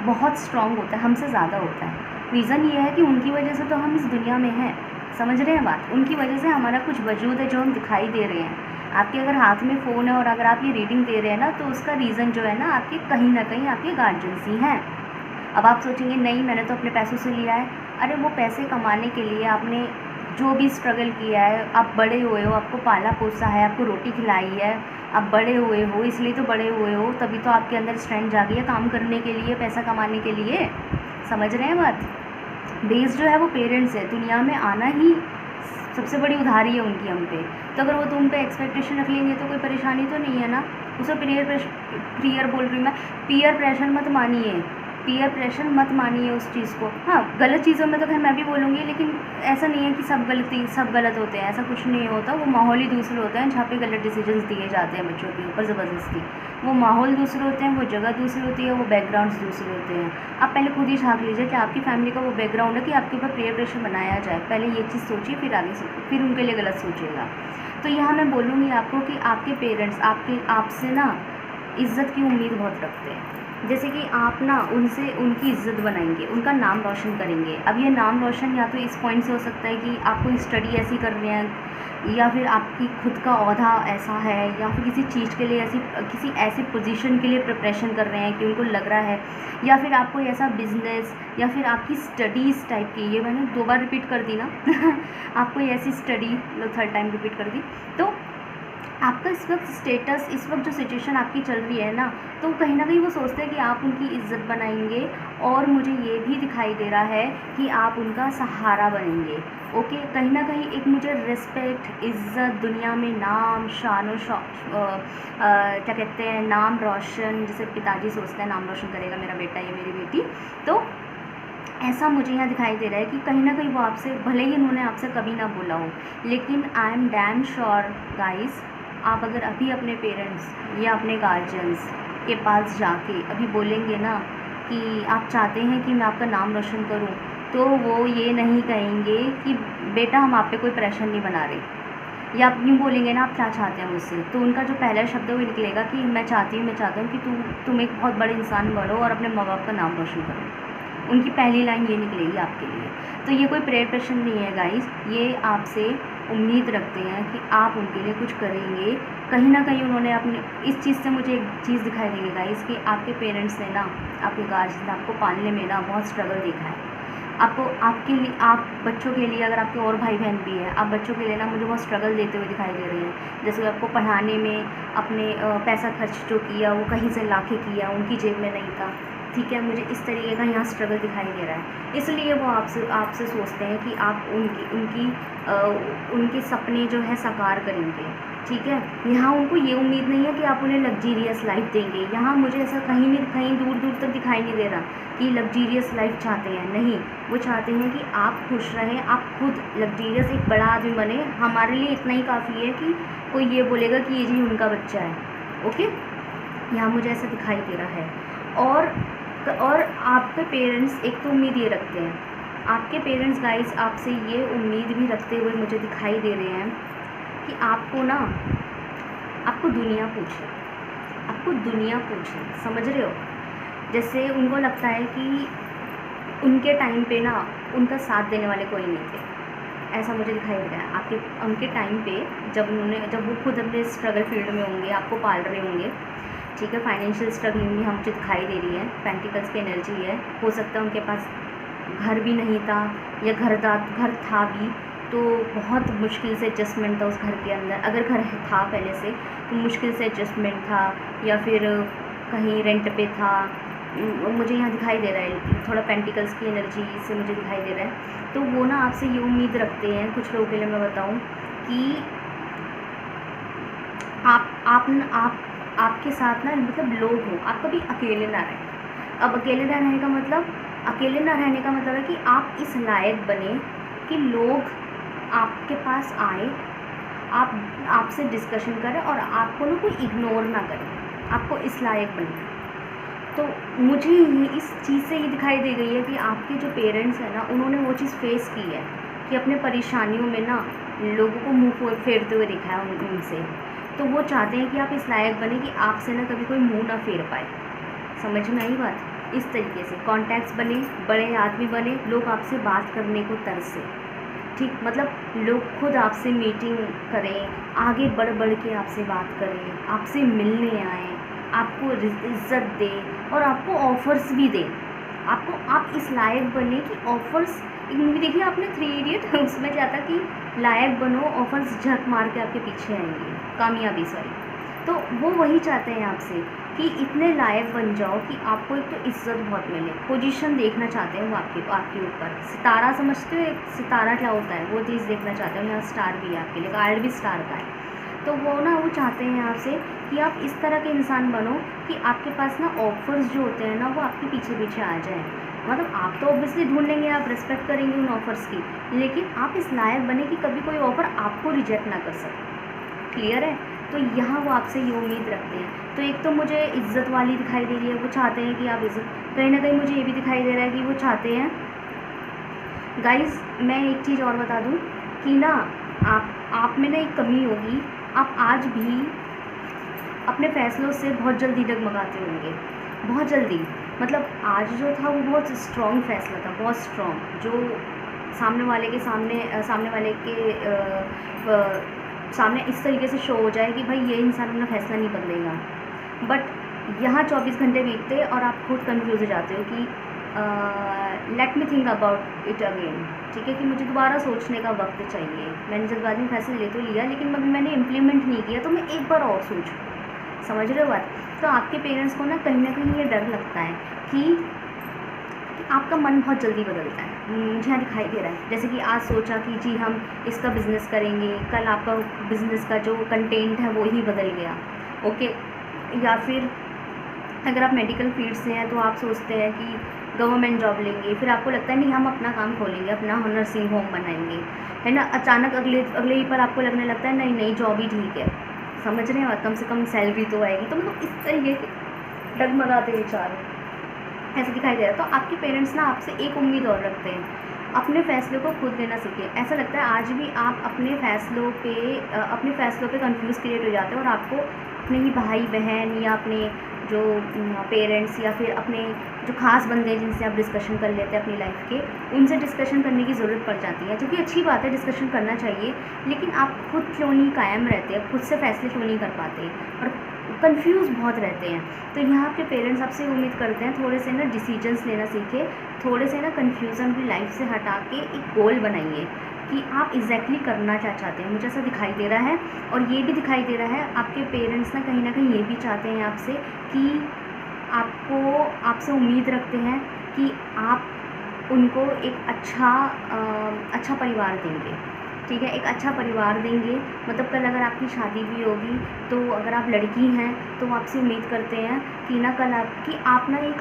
[SPEAKER 1] बहुत स्ट्रॉन्ग होता है, हमसे ज़्यादा होता है। रीज़न ये है कि उनकी वजह से तो हम इस दुनिया में हैं। समझ रहे हैं बात? उनकी वजह से हमारा कुछ वजूद है जो हम दिखाई दे रहे हैं। आपके अगर हाथ में फ़ोन है और अगर आप ये रीडिंग दे रहे हैं ना, तो उसका रीज़न जो है ना, आपके कहीं ना कहीं आपके गार्जियंस ही हैं। अब आप सोचेंगे नहीं, मैंने तो अपने पैसों से लिया है। अरे वो पैसे कमाने के लिए आपने जो भी स्ट्रगल किया है, आप बड़े हुए हो, आपको पाला पोसा है, आपको रोटी खिलाई है, आप बड़े हुए हो, इसलिए तो बड़े हुए हो, तभी तो आपके अंदर स्ट्रेंथ जागी है काम करने के लिए, पैसा कमाने के लिए। समझ रहे हैं बात? बेस जो है वो पेरेंट्स है। दुनिया में आना ही सबसे बड़ी उधारी है उनकी हम पे। तो अगर वो तुम पे एक्सपेक्टेशन रख लेंगे तो कोई परेशानी तो नहीं है ना। उसे पीयर बोल रही हूँ मैं, पीयर प्रेशर मत मानिए, पीयर प्रेशर मत मानिए उस चीज़ को। हाँ, गलत चीज़ों में तो खैर मैं भी बोलूँगी, लेकिन ऐसा नहीं है कि सब गलत होते हैं, ऐसा कुछ नहीं होता। वो माहौल ही दूसरे होते हैं जहाँ पे गलत डिसीजंस दिए जाते हैं बच्चों के ऊपर ज़बरदस्ती। वो माहौल दूसरे होते हैं, वो जगह दूसरी होती है, वो बैकग्राउंड्स दूसरे होते हैं। आप पहले खुद ही झाँक लीजिए कि आपकी फैमिली का वो बैकग्राउंड है कि आपके ऊपर पीयर प्रेशर बनाया जाए। पहले ये चीज़ सोचिए, फिर आगे सोचिए, फिर उनके लिए गलत सोचिएगा। तो यहाँ मैं बोलूँगी आपको कि आपके पेरेंट्स आपसे ना इज़्ज़त की उम्मीद बहुत रखते हैं। जैसे कि आप ना उनसे उनकी इज़्ज़त बनाएंगे, उनका नाम रोशन करेंगे। अब ये नाम रोशन या तो इस पॉइंट से हो सकता है कि आप कोई स्टडी ऐसी कर रहे हैं, या फिर आपकी खुद का ओहदा ऐसा है, या फिर किसी चीज़ के लिए किसी ऐसी पोजीशन के लिए प्रिपरेशन कर रहे हैं कि उनको लग रहा है, या फिर आप कोई ऐसा बिज़नेस, या फिर आपकी स्टडीज़ टाइप की, ये मैंने 2 बार रिपीट कर दी ना आप कोई ऐसी स्टडी, लो 3rd टाइम रिपीट कर दी। तो आपका इस वक्त स्टेटस, इस वक्त जो सिचुएशन आपकी चल रही है ना, तो कहीं ना कहीं वो सोचते हैं कि आप उनकी इज़्ज़त बनाएंगे, और मुझे ये भी दिखाई दे रहा है कि आप उनका सहारा बनेंगे। ओके, कहीं ना कहीं एक मुझे रिस्पेक्ट, इज़्ज़त, दुनिया में नाम, शान और क्या कहते हैं, नाम रोशन, जैसे पिताजी सोचते हैं नाम रोशन करेगा मेरा बेटा या मेरी बेटी, तो ऐसा मुझे यहाँ दिखाई दे रहा है कि कहीं ना कहीं वो आपसे, भले ही उन्होंने आपसे कभी ना बोला हो, लेकिन I am damn sure guys, आप अगर अभी अपने पेरेंट्स या अपने गार्जियंस के पास जाके अभी बोलेंगे ना कि आप चाहते हैं कि मैं आपका नाम रोशन करूं, तो वो ये नहीं कहेंगे कि बेटा हम आप पे कोई प्रेशर नहीं बना रहे, या आप यूँ बोलेंगे ना आप क्या चाहते हैं मुझसे, तो उनका जो पहला शब्द है वो निकलेगा कि मैं चाहता हूँ कि तुम एक बहुत बड़े इंसान बनो और अपने माँ बाप का नाम रोशन करो। उनकी पहली लाइन ये निकलेगी आपके लिए। तो ये कोई प्रेयर प्रेशर नहीं है गाइस, ये आपसे उम्मीद रखते हैं कि आप उनके लिए कुछ करेंगे। कहीं ना कहीं उन्होंने अपने इस चीज़ से मुझे एक चीज़ दिखाई देगी गाइस कि आपके पेरेंट्स ने ना, आपके गार्जियन ने आपको पालने में ना बहुत स्ट्रगल देखा है। आपके लिए, आप बच्चों के लिए, अगर आपके और भाई बहन भी हैं, आप बच्चों के लिए ना मुझे बहुत स्ट्रगल देते हुए दिखाई दे रहे हैं। जैसे आपको पढ़ाने में अपने पैसा खर्च जो किया वो कहीं से ला के किया, उनकी जेब में नहीं था, ठीक है, मुझे इस तरीके का यहाँ स्ट्रगल दिखाई दे रहा है। इसलिए वो आपसे सोचते हैं कि आप उनके सपने जो है साकार करेंगे, ठीक है। यहाँ उनको ये उम्मीद नहीं है कि आप उन्हें लग्जीरियस लाइफ देंगे। यहाँ मुझे ऐसा कहीं दूर दूर तक दिखाई नहीं दे रहा कि लग्जीरियस लाइफ चाहते हैं, नहीं, वो चाहते हैं कि आप खुश रहें, आप खुद लग्जीरियस एक बड़ा आदमी बने। हमारे लिए इतना ही काफ़ी है कि कोई ये बोलेगा कि ये जी उनका बच्चा है, ओके। यहाँ मुझे ऐसा दिखाई दे रहा है। और आपके पेरेंट्स एक तो उम्मीद ये रखते हैं, आपके पेरेंट्स गाइस आपसे ये उम्मीद भी रखते हुए मुझे दिखाई दे रहे हैं कि आपको दुनिया पूछे, समझ रहे हो। जैसे उनको लगता है कि उनके टाइम पे ना उनका साथ देने वाले कोई नहीं थे, ऐसा मुझे दिखाई दे रहा है। आपके उनके टाइम पे जब वो खुद अपने स्ट्रगल फील्ड में होंगे, आपको पाल रहे होंगे, ठीक है, फाइनेंशियल स्ट्रगलिंग भी हम मुझे दिखाई दे रही है, पेंटिकल्स की एनर्जी है। हो सकता है उनके पास घर भी नहीं था या घर था भी तो बहुत मुश्किल से एडजस्टमेंट था उस घर के अंदर। अगर घर था पहले से तो मुश्किल से एडजस्टमेंट था, या फिर कहीं रेंट पे था। मुझे यहाँ दिखाई दे रहा है थोड़ा पेंटिकल्स की एनर्जी से मुझे दिखाई दे रहा है। तो वो ना आपसे ये उम्मीद रखते हैं, कुछ लोगों के लिए मैं बताऊँ कि आपके साथ ना मतलब लोग हों, आप कभी अकेले ना रहें। अब अकेले ना रहने का मतलब है कि आप इस लायक बने कि लोग आपके पास आए, आपसे डिस्कशन करें और आपको ना कोई इग्नोर ना करे, आपको इस लायक बने। तो मुझे इस चीज़ से ये दिखाई दे गई है कि आपके जो पेरेंट्स हैं ना, उन्होंने वो चीज़ फेस की है कि अपने परेशानियों में ना लोगों को मुँह फेरते हुए देखा है उनसे। तो वो चाहते हैं कि आप इस लायक बने कि आपसे ना कभी कोई मुँह ना फेर पाए। समझ में आई बात? इस तरीके से कॉन्टैक्ट्स बने, बड़े आदमी बने, लोग आपसे बात करने को तरसे, ठीक, मतलब लोग खुद आपसे मीटिंग करें, आगे बढ़ के आपसे बात करें, आपसे मिलने आएँ, आपको इज़्ज़त दें और आपको ऑफ़र्स भी दें। आप इस लायक बने कि ऑफ़र्स, एक मूवी देखी आपने 3 इडियट, उसमें क्या था कि लायक बनो, ऑफ़र्स झक मार के आपके पीछे आएंगे, कामयाबी सॉरी। तो वो वही चाहते हैं आपसे कि इतने लायक बन जाओ कि आपको एक तो इज़्ज़त बहुत मिले, पोजीशन देखना चाहते हैं वो आपके ऊपर। सितारा समझते हो, एक सितारा क्या होता है, वो चीज़ देखना चाहते हो। यहाँ स्टार भी है आपके लिए, कार्ड भी स्टार का है। तो वो चाहते हैं आपसे कि आप इस तरह के इंसान बनो कि आपके पास ना ऑफ़र्स जो होते हैं ना वो आपके पीछे आ जाएँ। मतलब आप तो ऑब्वियसली ढूंढ लेंगे, आप रिस्पेक्ट करेंगे उन ऑफ़र्स की, लेकिन आप इस लायक बने कि कभी कोई ऑफ़र आपको रिजेक्ट ना कर सके। क्लियर है? तो यहाँ वो आपसे ये उम्मीद रखते हैं। तो एक तो मुझे इज़्ज़त वाली दिखाई दे रही है, वो चाहते हैं कि आप इज़्ज़त, कहीं ना कहीं मुझे ये भी दिखाई दे रहा है कि वो चाहते हैं। गाइज़ मैं एक चीज़ और बता दूँ कि ना आप में ना एक कमी होगी, आप आज भी अपने फ़ैसलों से बहुत जल्दी डगमगाते होंगे, बहुत जल्दी। मतलब आज जो था वो बहुत स्ट्रॉन्ग फ़ैसला था, बहुत स्ट्रॉन्ग, जो सामने वाले के सामने इस तरीके से शो हो जाए कि भाई ये इंसान अपना फ़ैसला नहीं बदलेगा। बट यहाँ 24 घंटे बीतते और आप खुद कन्फ्यूज़ हो जाते हो कि let me think about it again, ठीक है, कि मुझे दोबारा सोचने का वक्त चाहिए। मैंने जल्दबाजी में फैसला ले तो लिया, लेकिन मैंने इम्प्लीमेंट नहीं किया, तो मैं एक बार और सोचूँ। समझ रहे हो बात? तो आपके पेरेंट्स को ना कहीं ये डर लगता है कि आपका मन बहुत जल्दी बदलता है। मुझे यहाँ दिखाई दे रहा है जैसे कि आज सोचा कि जी हम इसका बिज़नेस करेंगे, कल आपका बिज़नेस का जो कंटेंट है वो ही बदल गया, ओके। या फिर अगर आप मेडिकल फील्ड से हैं तो आप सोचते हैं कि गवर्नमेंट जॉब लेंगे, फिर आपको लगता है नहीं हम अपना काम खोलेंगे, अपना नर्सिंग होम बनाएंगे, है ना। अचानक अगले ही पर आपको लगने लगता है नहीं जॉब ही ठीक है। समझ रहे हैं, कम से कम सैलरी तो आएगी। तो मतलब इस तरीके के डगमगाते विचार ऐसा दिखाई दे रहा है। तो आपके पेरेंट्स ना आपसे एक उम्मीद और रखते हैं, अपने फ़ैसलों को खुद लेना सीखें। ऐसा लगता है आज भी आप अपने फ़ैसलों पे कंफ्यूज क्रिएट हो जाते हैं और आपको अपने ही भाई बहन या अपने जो पेरेंट्स या फिर अपने जो खास बंदे हैं जिनसे आप डिस्कशन कर लेते हैं अपनी लाइफ के, उनसे डिस्कशन करने की ज़रूरत पड़ जाती है। जो कि अच्छी बात है, डिस्कशन करना चाहिए, लेकिन आप खुद क्यों नहीं कायम रहते हैं, खुद से फ़ैसले क्यों नहीं कर पाते और कंफ्यूज बहुत रहते हैं। तो यहाँ आपके पेरेंट्स आपसे उम्मीद करते हैं थोड़े से ना डिसीजंस लेना सीखे, थोड़े से ना कन्फ्यूज़न भी लाइफ से हटा के एक गोल बनाइए कि आप एग्जैक्टली करना क्या चाहते हैं। मुझे ऐसा दिखाई दे रहा है और ये भी दिखाई दे रहा है आपके पेरेंट्स ना कहीं ये भी चाहते हैं आपसे कि आपसे उम्मीद रखते हैं कि आप उनको एक अच्छा परिवार देंगे, ठीक है, एक अच्छा परिवार देंगे। मतलब कल अगर आपकी शादी भी होगी तो अगर आप लड़की हैं तो आपसे उम्मीद करते हैं कि ना कल आप ना एक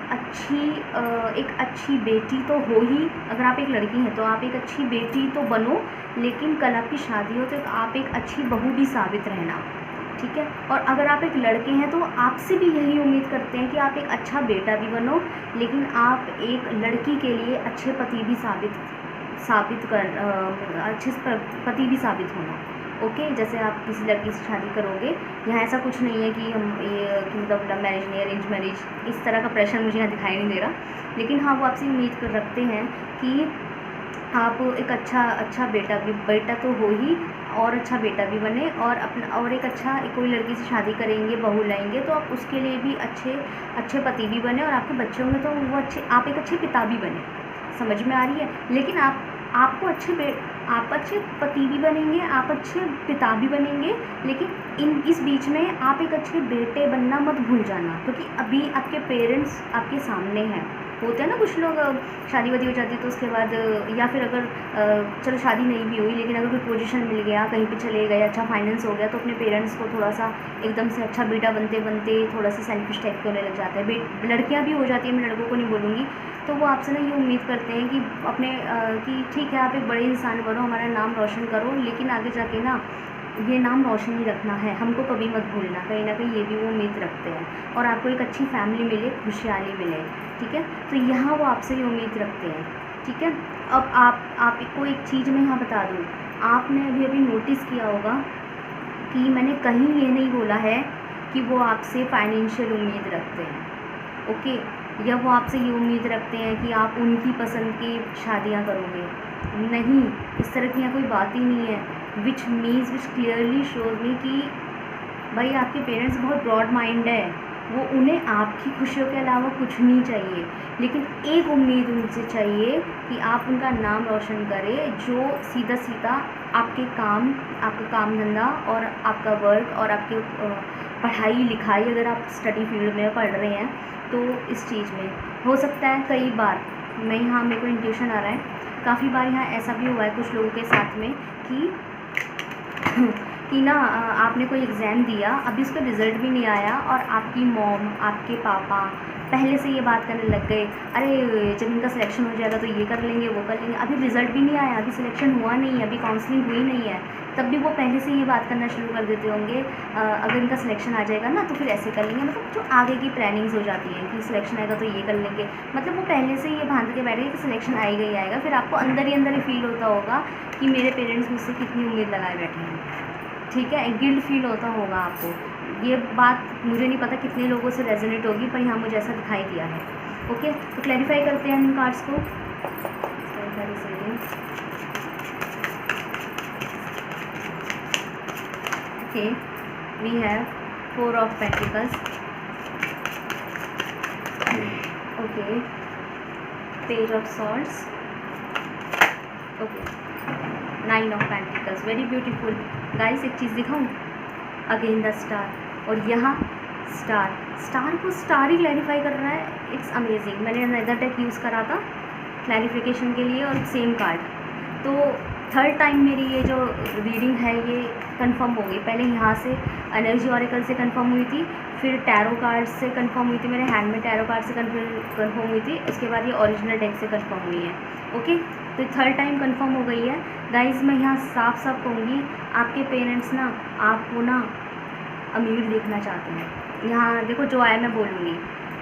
[SPEAKER 1] अच्छी बेटी तो हो ही, अगर आप एक लड़की हैं तो आप एक अच्छी बेटी तो बनो, लेकिन कल आपकी शादी हो तो आप एक अच्छी बहू भी साबित रहना, ठीक है। और अगर आप एक लड़के हैं तो आपसे भी यही उम्मीद करते हैं कि आप एक अच्छा बेटा भी बनो, लेकिन आप एक लड़की के लिए अच्छे पति भी साबित होना, ओके। जैसे आप किसी लड़की से शादी करोगे, यहाँ ऐसा कुछ नहीं है कि हम ये कि मतलब लव मैरिज नहीं, अरेंज मैरिज, इस तरह का प्रेशर मुझे यहाँ दिखाई नहीं दे रहा। लेकिन हाँ, वो आपसे उम्मीद कर रखते हैं कि आप एक अच्छा बेटा तो हो ही, और अच्छा बेटा भी बने, और अपना और एक अच्छा कोई लड़की से शादी करेंगे, बहू लाएंगे तो आप उसके लिए भी अच्छे पति भी बने, और आपके बच्चे होंगे तो वो आप एक अच्छे पिता भी बने। समझ में आ रही है? लेकिन आप अच्छे पति भी बनेंगे, आप अच्छे पिता भी बनेंगे, लेकिन इस बीच में आप एक अच्छे बेटे बनना मत भूल जाना, क्योंकि अभी आपके पेरेंट्स आपके सामने हैं। होते हैं ना कुछ लोग, शादी वादी हो जाती है तो उसके बाद, या फिर अगर चलो शादी नहीं भी हुई लेकिन अगर कोई पोजीशन मिल गया, कहीं पे चले गए, अच्छा फाइनेंस हो गया, तो अपने पेरेंट्स को थोड़ा सा एकदम से अच्छा बेटा बनते बनते थोड़ा सा सेल्फिश टाइप के होने लग जाते हैं। लड़कियां भी हो जाती हैं, मैं लड़कों को नहीं बोलूँगी। तो वो आपसे ना ये उम्मीद करते हैं कि कि ठीक है, आप एक बड़े इंसान बनो, हमारा नाम रोशन करो, लेकिन आगे जाके ना ये नाम रोशन ही रखना है, हमको कभी मत भूलना। कहीं ना कहीं ये भी वो उम्मीद रखते हैं, और आपको एक अच्छी फैमिली मिले, खुशहाली मिले। ठीक है, तो यहाँ वो आपसे ये उम्मीद रखते हैं। ठीक है, अब आपको एक चीज़ मैं यहाँ बता दूँ, आपने अभी नोटिस किया होगा कि मैंने कहीं ये नहीं बोला है कि वो आपसे फाइनेंशियल उम्मीद रखते हैं। ओके, या वो आपसे ये उम्मीद रखते हैं कि आप उनकी पसंद की शादियाँ करोगे। नहीं, इस तरह की यहाँ कोई बात ही नहीं है। विच क्लियरली शोज मी कि भाई आपके पेरेंट्स बहुत ब्रॉड माइंड है, वो उन्हें आपकी खुशियों के अलावा कुछ नहीं चाहिए, लेकिन एक उम्मीद उनसे चाहिए कि आप उनका नाम रोशन करें, जो सीधा आपका काम धंधा और आपका वर्क और आपके पढ़ाई लिखाई, अगर आप स्टडी फील्ड में पढ़ रहे हैं तो इस चीज़ में हो सकता है कई बार, मेरे को इंट्यूशन आ रहा है, काफ़ी बार यहाँ ऐसा भी हुआ है कुछ लोगों के साथ में कि ना आपने कोई एग्ज़ाम दिया, अभी उसका रिज़ल्ट भी नहीं आया, और आपकी मॉम, आपके पापा पहले से ये बात करने लग गए, अरे जब इनका सिलेक्शन हो जाएगा तो ये कर लेंगे, वो कर लेंगे। अभी रिज़ल्ट भी नहीं आया, अभी सिलेक्शन हुआ नहीं है, अभी काउंसलिंग हुई नहीं है, तब भी वो पहले से ये बात करना शुरू कर देते होंगे, अगर इनका सिलेक्शन आ जाएगा ना तो फिर ऐसे कर लेंगे। मतलब जो आगे की प्लानिंग्स हो जाती हैं कि सिलेक्शन आएगा तो ये कर लेंगे, मतलब वो पहले से ये बांध के बैठ गए कि सिलेक्शन आएगा ही आएगा। फिर आपको अंदर ही फील होता होगा कि मेरे पेरेंट्स मुझसे कितनी उम्मीद लगाए बैठे हैं। ठीक है, गिल्ट फील होता होगा आपको। ये बात मुझे नहीं पता कितने लोगों से रेजोनेट होगी, पर यहाँ मुझे ऐसा दिखाई दिया है। ओके, तो क्लैरिफाई करते हैं इन कार्ड्स को। Okay, we have 4 of pentacles. Okay, page of swords. Okay, 9 of pentacles. Very beautiful guys. एक चीज़ दिखाऊं, अगेन द स्टार, और यहाँ स्टार को स्टार ही क्लैरिफाई कर रहा है। It's amazing. मैंने नेदर टेक यूज़ करा था क्लैरिफिकेशन के लिए, और सेम कार्ड। तो थर्ड टाइम मेरी ये जो रीडिंग है ये कंफर्म हो गई। पहले यहाँ से एनर्जी ऑरेकल से कंफर्म हुई थी, फिर टैरो कार्ड से कंफर्म हुई थी, मेरे हैंड में टैरो कार्ड से कंफर्म हुई थी, उसके बाद ये ओरिजिनल डेक से कंफर्म हुई है। ओके, तो थर्ड टाइम कंफर्म हो गई है गाइज। मैं यहाँ साफ साफ कहूँगी, आपके पेरेंट्स ना आपको ना अमीर देखना चाहते हैं। यहाँ देखो, जो आया मैं बोलूँगी,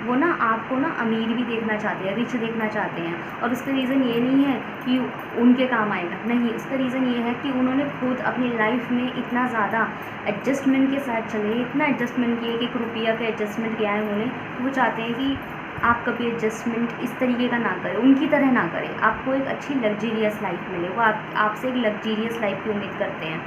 [SPEAKER 1] वो ना आपको ना अमीर भी देखना चाहते हैं, रिच देखना चाहते हैं। और उसका रीज़न ये नहीं है कि उनके काम आएगा, नहीं, उसका रीज़न ये है कि उन्होंने खुद अपनी लाइफ में इतना ज़्यादा एडजस्टमेंट के साथ चले, इतना एडजस्टमेंट किए कि 1 रुपया का एडजस्टमेंट किया है उन्होंने। वो चाहते हैं कि आप कभी एडजस्टमेंट इस तरीके का ना करें, उनकी तरह ना करें, आपको एक अच्छी लग्जीरियस लाइफ मिले। वो आपसे एक लग्जीरियस लाइफ की उम्मीद करते हैं।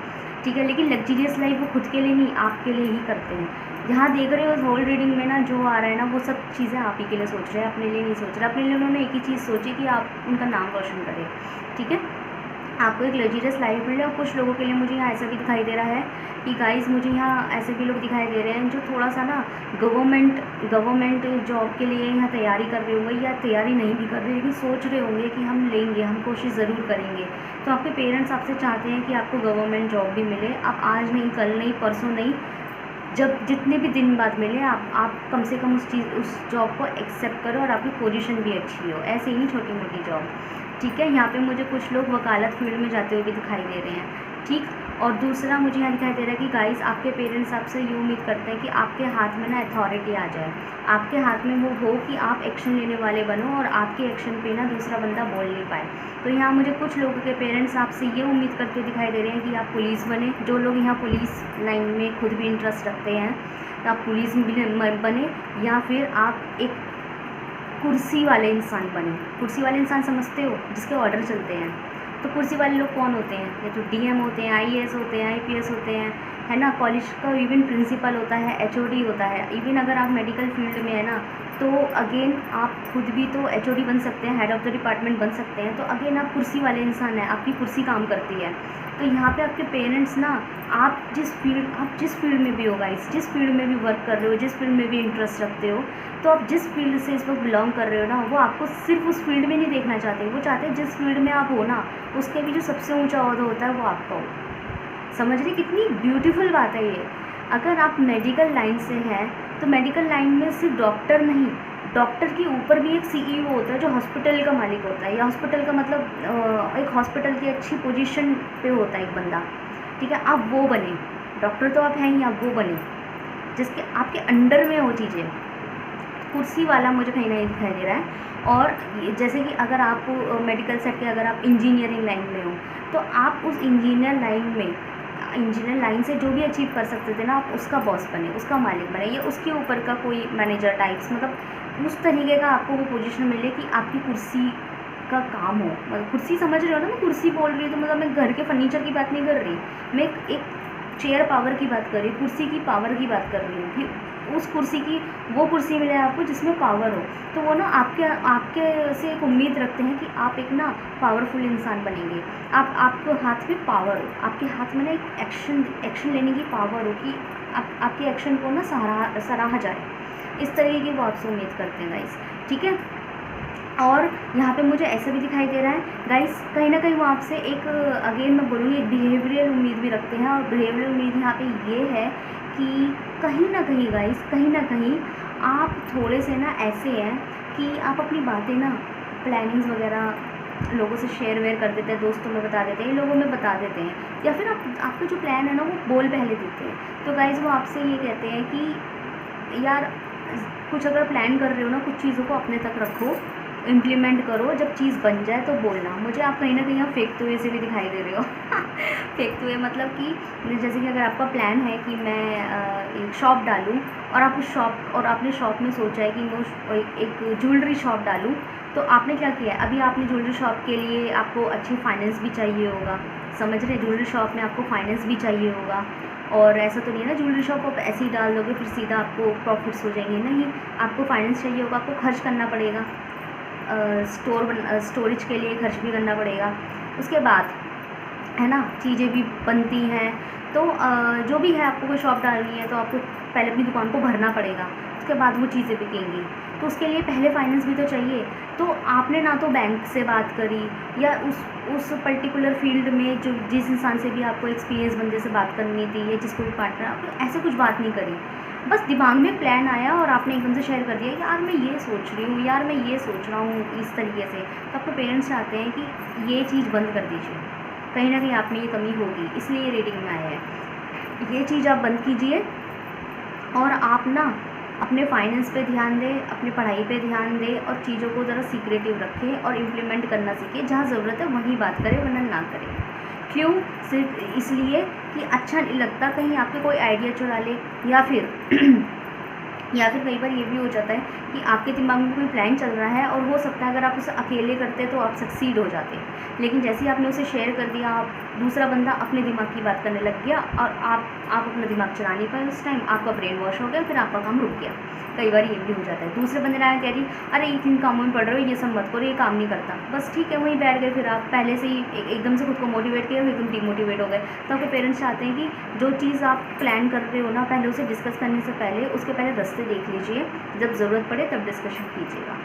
[SPEAKER 1] ठीक है, लेकिन लग्जीरियस लाइफ वो खुद के लिए नहीं, आपके लिए ही करते हैं। यहाँ देख रहे हो इस होल रीडिंग में ना जो आ रहा है ना, वो सब चीज़ें आप ही के लिए सोच रहे हैं, अपने लिए नहीं सोच रहे। अपने लिए उन्होंने एक ही चीज़ सोची कि आप उनका नाम रोशन करें। ठीक है, आपको एक लग्जरियस लाइफ मिले। और कुछ लोगों के लिए मुझे यहाँ ऐसा भी दिखाई दे रहा है कि गाइस, मुझे यहाँ ऐसे भी लोग दिखाई दे रहे हैं जो थोड़ा सा ना गवर्नमेंट जॉब के लिए यहाँ तैयारी कर रहे होंगे, या तैयारी नहीं भी कर रहे, लेकिन सोच रहे होंगे कि हम लेंगे, हम कोशिश ज़रूर करेंगे। तो आपके पेरेंट्स आपसे चाहते हैं कि आपको गवर्नमेंट जॉब भी मिले। आप आज नहीं, कल नहीं, परसों नहीं, जब जितने भी दिन बाद मिले, आप कम से कम उस जॉब को एक्सेप्ट करो, और आपकी पोजीशन भी अच्छी हो, ऐसे ही नहीं छोटी मोटी जॉब। ठीक है, यहाँ पे मुझे कुछ लोग वकालत फील्ड में जाते हुए भी दिखाई दे रहे हैं। ठीक, और दूसरा मुझे यहाँ दिखाई दे रहा है कि गाइस आपके पेरेंट्स आपसे ये उम्मीद करते हैं कि आपके हाथ में ना अथॉरिटी आ जाए, आपके हाथ में वो हो कि आप एक्शन लेने वाले बनो और आपके एक्शन पे ना दूसरा बंदा बोल नहीं पाए। तो यहाँ मुझे कुछ लोगों के पेरेंट्स आपसे ये उम्मीद करते हुए दिखाई दे रहे हैं कि आप पुलिस बने। जो लोग यहाँ पुलिस लाइन में खुद भी इंटरेस्ट रखते हैं तो आप पुलिस बने, या फिर आप एक कुर्सी वाले इंसान बने। कुर्सी वाले इंसान समझते हो, जिसके ऑर्डर चलते हैं। तो कुर्सी वाले लोग कौन होते हैं? ये तो डीएम होते हैं, आईएएस होते हैं, आईपीएस होते हैं, है ना। कॉलेज का इवन प्रिंसिपल होता है, एचओडी होता है। इवन अगर आप मेडिकल फील्ड में है ना, तो अगेन आप खुद भी तो एचओडी बन सकते हैं, हेड ऑफ़ द डिपार्टमेंट बन सकते हैं। तो अगेन आप कुर्सी वाले इंसान हैं, आपकी कुर्सी काम करती है। तो यहाँ पे आपके पेरेंट्स ना, आप जिस फील्ड में भी हो गाइस, जिस फील्ड में भी वर्क कर रहे हो, जिस फील्ड में भी इंटरेस्ट रखते हो, तो आप जिस फील्ड से इस वक्त बिलोंग कर रहे हो ना, वो आपको सिर्फ उस फील्ड में नहीं देखना चाहते। वो चाहते हैं जिस फील्ड में आप हो ना, उसके भी जो सबसे ऊंचा ओहदा होता है वो आपका हो। समझ रहे कितनी ब्यूटीफुल बात है ये। अगर आप मेडिकल लाइन से हैं तो मेडिकल लाइन में सिर्फ डॉक्टर नहीं, डॉक्टर के ऊपर भी एक सीईओ होता है जो हॉस्पिटल का मालिक होता है, या हॉस्पिटल का मतलब एक हॉस्पिटल की अच्छी पोजीशन पे होता है एक बंदा, ठीक है। आप वो बने, डॉक्टर तो आप हैं ही, आप वो बने जिसके आपके अंडर में हो चीज़ें। कुर्सी वाला मुझे कहीं ना दिखाई दे रहा है। और जैसे कि अगर आप मेडिकल सेट के अगर आप इंजीनियरिंग लाइन में हो, तो आप उस इंजीनियर लाइन से जो भी अचीव कर सकते थे ना, आप उसका बॉस बने, उसका मालिक बने, या उसके ऊपर का कोई मैनेजर टाइप्स, मतलब उस तरीके का आपको वो पोजीशन मिले कि आपकी कुर्सी का काम हो। मतलब कुर्सी समझ रहे हो ना, मैं कुर्सी बोल रही हूँ तो मतलब मैं घर के फर्नीचर की बात नहीं कर रही, मैं एक चेयर पावर की बात कर रही हूँ, कुर्सी की पावर की बात कर रही हूँ कि उस कुर्सी की वो कुर्सी मिले आपको जिसमें पावर हो। तो वो ना आपके से एक उम्मीद रखते हैं कि आप एक ना पावरफुल इंसान बनेंगे। आपके हाथ में पावर हो, आपके हाथ में ना एक एक्शन लेने की पावर हो कि आपके एक्शन को ना सराहा जाए। इस तरीके की वो आपसे उम्मीद करते हैं गाइस, ठीक है। और यहाँ पे मुझे ऐसा भी दिखाई दे रहा है गाइस, कहीं ना कहीं वो आपसे एक अगेन मैं बोलूँगी एक बिहेवियरल उम्मीद भी रखते हैं। और बिहेवियरल उम्मीद यहाँ पे ये है कि कहीं ना कहीं गाइस, कहीं ना कहीं आप थोड़े से ना ऐसे हैं कि आप अपनी बातें ना प्लानिंग्स वगैरह लोगों से शेयर वेयर कर देते हैं, दोस्तों में बता देते हैं, लोगों में बता देते हैं, या फिर आपका जो प्लान है ना वो बोल पहले देते हैं। तो गाइस वो आपसे ये कहते हैं कि यार कुछ अगर प्लान कर रहे हो ना, कुछ चीज़ों को अपने तक रखो, इम्प्लीमेंट करो, जब चीज़ बन जाए तो बोलना। मुझे आप कहीं ना कहीं आप फेंकते हुए से भी दिखाई दे रहे हो फेंकते हुए मतलब कि जैसे कि अगर आपका प्लान है कि मैं एक शॉप डालूं, और आप उस शॉप और आपने शॉप में सोचा है कि मैं एक ज्वेलरी शॉप डालूं, तो आपने क्या किया है, अभी आपने ज्वेलरी शॉप के लिए आपको अच्छी फाइनेंस भी चाहिए होगा। समझ रहे, ज्वेलरी शॉप में आपको फाइनेंस भी चाहिए होगा। और ऐसा तो नहीं है ना ज्वेलरी शॉप आप ऐसे ही डाल दोगे फिर सीधा आपको प्रॉफिट्स हो जाएंगे, नहीं, आपको फाइनेंस चाहिए होगा, आपको खर्च करना पड़ेगा, स्टोरेज के लिए खर्च भी करना पड़ेगा। उसके बाद है ना चीज़ें भी बनती हैं। तो जो भी है, आपको कोई शॉप डालनी है तो आपको पहले अपनी दुकान को भरना पड़ेगा, उसके बाद वो चीज़ें बिकेंगी। तो उसके लिए पहले फाइनेंस भी तो चाहिए। तो आपने ना तो बैंक से बात करी, या उस पर्टिकुलर फील्ड में जो जिस इंसान से भी आपको एक्सपीरियंस बंदे से बात करनी थी, या जिसको भी पार्टनर, आपने ऐसे कुछ बात नहीं करी। बस दिमाग में प्लान आया और आपने एकदम से शेयर कर दिया कि यार मैं ये सोच रही हूँ, यार मैं ये सोच रहा हूँ इस तरीके से। तो आपके पेरेंट्स चाहते हैं कि ये चीज़ बंद कर दीजिए, कहीं ना कहीं आप में ये कमी होगी, इसलिए ये रीडिंग में आया है। ये चीज़ आप बंद कीजिए और आप ना अपने फाइनेंस पे ध्यान दें, अपनी पढ़ाई पे ध्यान दें, और चीज़ों को ज़रा सीक्रेटिव रखें और इम्प्लीमेंट करना सीखें। जहाँ ज़रूरत है वहीं बात करें, वरना ना करें। क्यों? सिर्फ इसलिए कि अच्छा नहीं लगता कहीं आपके कोई आइडिया चुरा ले, या फिर कई बार ये भी हो जाता है कि आपके दिमाग में कोई प्लान चल रहा है और हो सकता है अगर आप उसे अकेले करते तो आप सक्सीड हो जाते, लेकिन जैसे ही आपने उसे शेयर कर दिया, आप दूसरा बंदा अपने दिमाग की बात करने लग गया और आप अपना दिमाग चला नहीं पाए। उस टाइम आपका ब्रेन वॉश हो गया, फिर आपका काम रुक गया। कई बार ये भी हो जाता है। दूसरे बंदे ने आया कह रही अरे इन कामों में पढ़ रहे हो, ये सब मत करो, ये काम नहीं करता, बस ठीक है वहीं बैठ गए। फिर आप पहले से ही एकदम से खुद को मोटिवेट किया, एकदम डिमोटिवेट हो गए। तो आपके पेरेंट्स चाहते हैं कि जो चीज़ आप प्लान कर रहे हो ना, पहले उसे डिस्कस करने से पहले उसके पहले रास्ते देख लीजिए, जब ज़रूरत पड़े तब डिस्कशन कीजिएगा।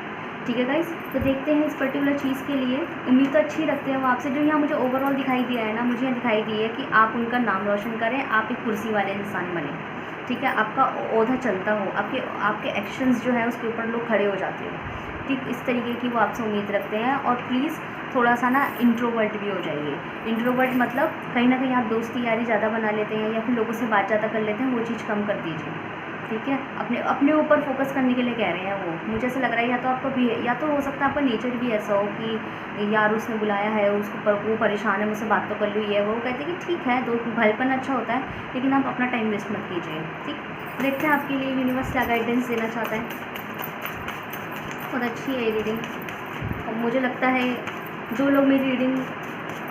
[SPEAKER 1] ठीक है गाइस, तो देखते हैं इस पर्टिकुलर चीज़ के लिए। उम्मीद तो अच्छी रखते हैं वो आपसे। जो यहाँ मुझे ओवरऑल दिखाई दिया है ना, मुझे यहाँ दिखाई दी है कि आप उनका नाम रोशन करें, आप एक कुर्सी वाले इंसान बने, ठीक है, आपका ओहदा चलता हो, आपके एक्शंस जो है उसके ऊपर लोग खड़े हो जाते हो। ठीक इस तरीके की वो आपसे उम्मीद रखते हैं। और प्लीज़ थोड़ा सा ना इंट्रोवर्ट भी हो जाइए। इंट्रोवर्ट मतलब कहीं ना कहीं आप दोस्ती यारी ज़्यादा बना लेते हैं या फिर लोगों से बात ज़्यादा कर लेते हैं, वो चीज़ कम कर दीजिए, ठीक है। अपने अपने ऊपर फोकस करने के लिए कह रहे हैं वो। मुझे ऐसा लग रहा है या तो आपका भी, या तो हो सकता है आपका नेचर भी ऐसा हो कि यार उसने बुलाया है, उसको वो परेशान है, मुझसे बात तो कर ली है, वो कहते हैं कि ठीक है, दोस्त भाईपन अच्छा होता है, लेकिन आप अपना टाइम वेस्ट मत कीजिए, ठीक। देखते हैं आपके लिए यूनिवर्स क्या गाइडेंस देना चाहता है। बहुत अच्छी है ये रीडिंग, और मुझे लगता है जो लोग मेरी रीडिंग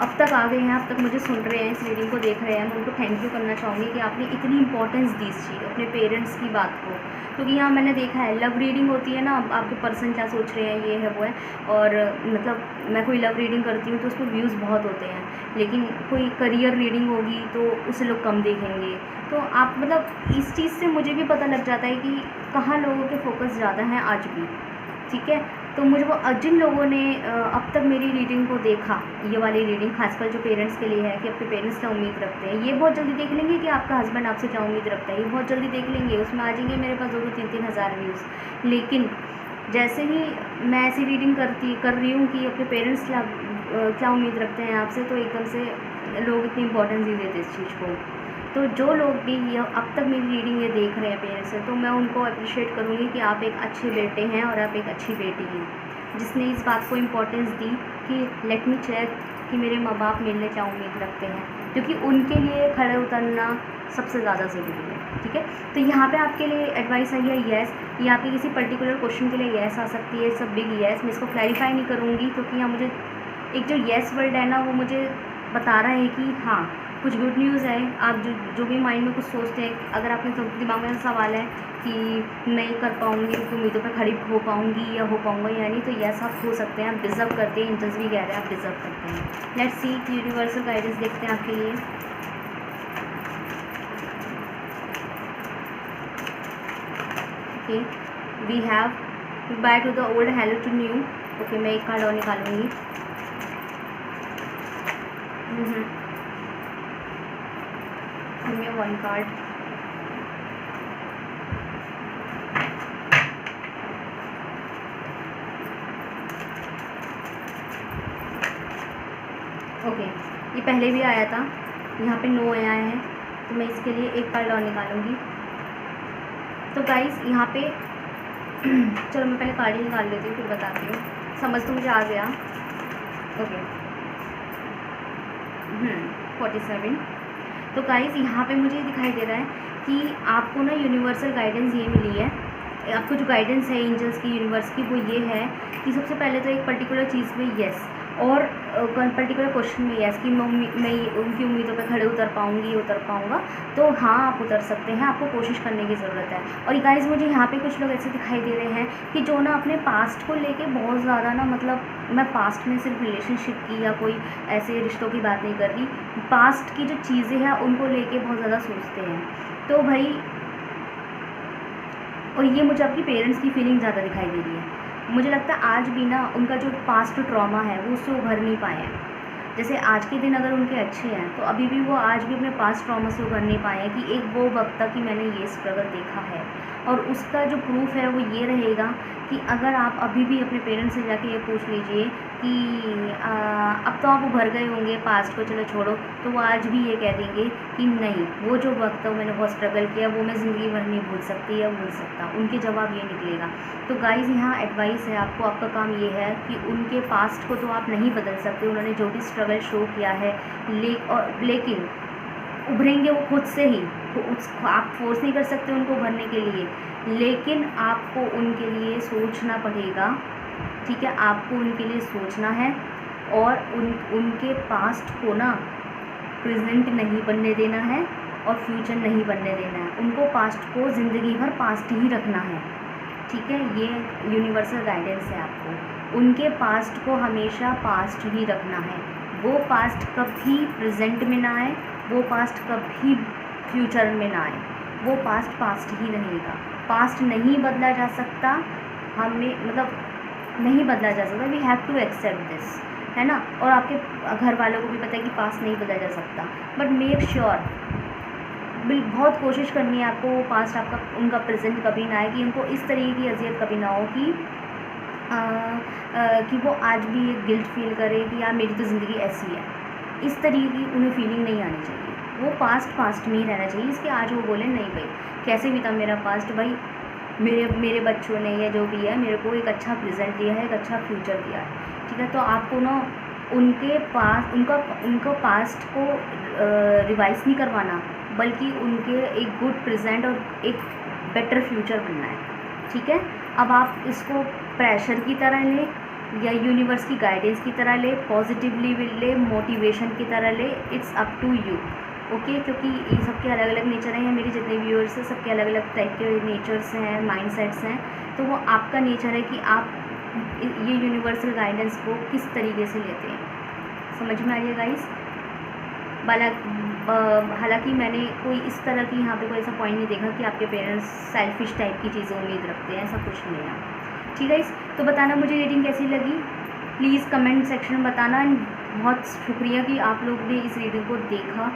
[SPEAKER 1] अब तक आ गए हैं, अब तक मुझे सुन रहे हैं, इस रीडिंग को देख रहे हैं, मैं उनको थैंक यू करना चाहूँगी कि आपने इतनी इंपॉर्टेंस दी इस चीज़, अपने पेरेंट्स की बात को। क्योंकि यहाँ मैंने देखा है लव रीडिंग होती है ना, आपके पर्सन क्या सोच रहे हैं, ये है वो है, और मतलब मैं कोई लव रीडिंग करती हूँ तो उस पर व्यूज़ बहुत होते हैं, लेकिन कोई करियर रीडिंग होगी तो उसे लोग कम देखेंगे। तो आप मतलब इस चीज़ से मुझे भी पता लग जाता है कि कहाँ लोगों के फोकस ज़्यादा हैं आज भी, ठीक है। तो मुझे वो जिन लोगों ने अब तक मेरी रीडिंग को देखा, ये वाली रीडिंग खासकर जो पेरेंट्स के लिए है कि आपके पेरेंट्स क्या उम्मीद रखते हैं, ये बहुत जल्दी देख लेंगे कि आपका हस्बैंड आपसे क्या उम्मीद रखता है, ये बहुत जल्दी देख लेंगे, उसमें आ जाएंगे मेरे पास 2-3 हज़ार व्यूज़। लेकिन जैसे ही मैं ऐसी रीडिंग कर रही हूँ कि अपने पेरेंट्स क्या उम्मीद रखते हैं आपसे, तो एकदम से लोग इतनी इंपॉर्टेंस नहीं देते इस चीज़ को। तो जो लोग भी ये अब तक मेरी रीडिंग ये देख रहे हैं पेरेंट्स से, तो मैं उनको अप्रिशिएट करूँगी कि आप एक अच्छे बेटे हैं और आप एक अच्छी बेटी हैं, जिसने इस बात को इम्पोर्टेंस दी कि लेट मी चेक कि मेरे माँ बाप मेरे लिए क्या उम्मीद रखते हैं, क्योंकि उनके लिए खड़े उतरना सबसे ज़्यादा ज़रूरी है, ठीक है। तो यहाँ पे आपके लिए एडवाइस आई है येस, ये आपके किसी पर्टिकुलर क्वेश्चन के लिए येस आ सकती है, सब बिग येस। मैं इसको क्लैरिफाई नहीं करूँगी क्योंकि यहाँ मुझे एक जो येस वर्ड है ना, वो मुझे बता रहा है कि हाँ कुछ गुड न्यूज़ है। आप जो भी माइंड में कुछ सोचते हैं, अगर आपके दिमाग में सवाल है कि नहीं कर पाऊँगी, तो उम्मीदों पर खड़ी हो पाऊँगी या हो पाऊँगा या नहीं, तो यस आप हो सकते हैं, आप डिज़र्व करते हैं। इंटर्स भी कह रहे हैं आप डिज़र्व करते हैं। लेट्स सी यूनिवर्सल गाइडेंस देखते हैं आपके लिए। Okay, we have bye to the old hello to new. Okay, मैं एक कार्ड और निकालूंगी। One card. ओके, ये पहले भी आया था, यहाँ पे नो आया है, तो मैं इसके लिए एक कार्ड और निकालूंगी। तो गाइस यहाँ पे चलो मैं पहले कार्ड ही निकाल लेती हूँ, फिर बताती हूँ। समझ तो मुझे आ गया। ओके, 47। तो गाइस यहाँ पे मुझे दिखाई दे रहा है कि आपको ना यूनिवर्सल गाइडेंस ये मिली है। आपको जो गाइडेंस है एंजल्स की, यूनिवर्स की, वो ये है कि सबसे पहले तो एक पर्टिकुलर चीज़ में येस, और पर्टिकुलर क्वेश्चन में येस कि मैं उनकी उम्मीदों पर खड़े उतर पाऊँगा। तो हाँ आप उतर सकते हैं, आपको कोशिश करने की ज़रूरत है। और गाइस मुझे यहाँ पे कुछ लोग ऐसे दिखाई दे रहे हैं कि जो ना अपने पास्ट को लेके बहुत ज़्यादा ना, मतलब मैं पास्ट में सिर्फ रिलेशनशिप की या कोई ऐसे रिश्तों की बात नहीं कर रही, पास्ट की जो चीज़ें हैं उनको लेके बहुत ज़्यादा सोचते हैं। तो भाई, और ये मुझे आपकी पेरेंट्स की फीलिंग ज़्यादा दिखाई दे रही है। मुझे लगता है आज भी ना उनका जो पास्ट ट्रॉमा है वो उससे उभर नहीं पाए हैं। जैसे आज के दिन अगर उनके अच्छे हैं, तो अभी भी वो आज भी अपने पास्ट ट्रॉमा से उभर नहीं पाए हैं कि एक वो वक्त था कि मैंने ये स्ट्रगल देखा है। और उसका जो प्रूफ है वो ये रहेगा कि अगर आप अभी भी अपने पेरेंट्स से जाके ये पूछ लीजिए कि अब तो आप उभर गए होंगे, पास्ट को चलो छोड़ो, तो वो आज भी ये कह देंगे कि नहीं, वो जो वक्त था मैंने बहुत स्ट्रगल किया, वो मैं ज़िंदगी भर नहीं भूल सकती या भूल सकता। उनके जवाब ये निकलेगा। तो गाइज़ यहाँ एडवाइस है आपको, आपका काम ये है कि उनके पास्ट को तो आप नहीं बदल सकते, उन्होंने जो भी स्ट्रगल शो किया है, लेकिन उभरेंगे वो खुद से ही। आप फोर्स नहीं कर सकते उनको उभरने के लिए, लेकिन आपको उनके लिए सोचना पड़ेगा, ठीक है। आपको उनके लिए सोचना है और उनके पास्ट को ना प्रेजेंट नहीं बनने देना है और फ्यूचर नहीं बनने देना है। उनको पास्ट को ज़िंदगी भर पास्ट ही रखना है, ठीक है। ये यूनिवर्सल गाइडेंस है आपको। उनके पास्ट को हमेशा पास्ट ही रखना है। वो पास्ट कभी प्रेजेंट में ना आए, वो पास्ट कभी फ्यूचर में ना आए, वो पास्ट ही रहेगा। पास्ट नहीं बदला जा सकता, हमें मतलब नहीं बदला जा सकता। We have to accept this, है ना। और आपके घर वालों को भी पता है कि पास्ट नहीं बदला जा सकता, बट मेक श्योर, बहुत कोशिश करनी है आपको वो पास्ट आपका उनका प्रेजेंट कभी ना आए, कि उनको इस तरीके की अजियत कभी ना हो कि कि वो आज भी ये गिल्ट फील करे कि यार मेरी तो ज़िंदगी ऐसी है। इस तरीके की उन्हें फीलिंग नहीं आनी चाहिए। वो पास्ट में ही रहना चाहिए। इसके आज वो बोले नहीं भाई कैसे भी था मेरा पास्ट, भाई मेरे बच्चों ने या जो भी है मेरे को एक अच्छा प्रेजेंट दिया है, एक अच्छा फ्यूचर दिया है, ठीक है। तो आपको ना उनका पास्ट को रिवाइज नहीं करवाना, बल्कि उनके एक गुड प्रेजेंट और एक बेटर फ्यूचर बनना है, ठीक है। अब आप इसको प्रेशर की तरह लें या यूनिवर्स की गाइडेंस की तरह ले, पॉजिटिवली ले, मोटिवेशन की तरह ले, it's up to you, okay. क्योंकि ये सबके अलग अलग नेचर हैं, मेरे जितने व्यूअर्स हैं सबके अलग अलग टाइप के नेचर्स हैं, माइंडसेट्स हैं। तो वो आपका नेचर है कि आप ये यूनिवर्सल गाइडेंस को किस तरीके से लेते हैं। समझ में आ रही है गाइस? हालांकि मैंने कोई इस तरह की यहाँ पे कोई ऐसा पॉइंट नहीं देखा कि आपके पेरेंट्स सेल्फिश टाइप की चीज़ें उम्मीद रखते हैं, ऐसा कुछ नहीं है, ठीक है। तो बताना मुझे रीडिंग कैसी लगी, प्लीज़ कमेंट सेक्शन में बताना। बहुत शुक्रिया कि आप लोग ने इस रीडिंग को देखा,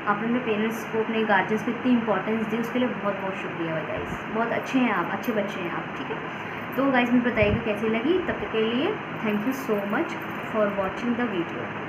[SPEAKER 1] आपने अपने पेरेंट्स को, अपने गार्जियंस को इतनी इंपॉर्टेंस दी, उसके लिए बहुत बहुत शुक्रिया गाइस। बहुत अच्छे हैं आप, अच्छे बच्चे हैं आप, ठीक है। तो गाइस मुझे बताइएगा कैसी लगी। तब तक के लिए thank you so much for watching the video.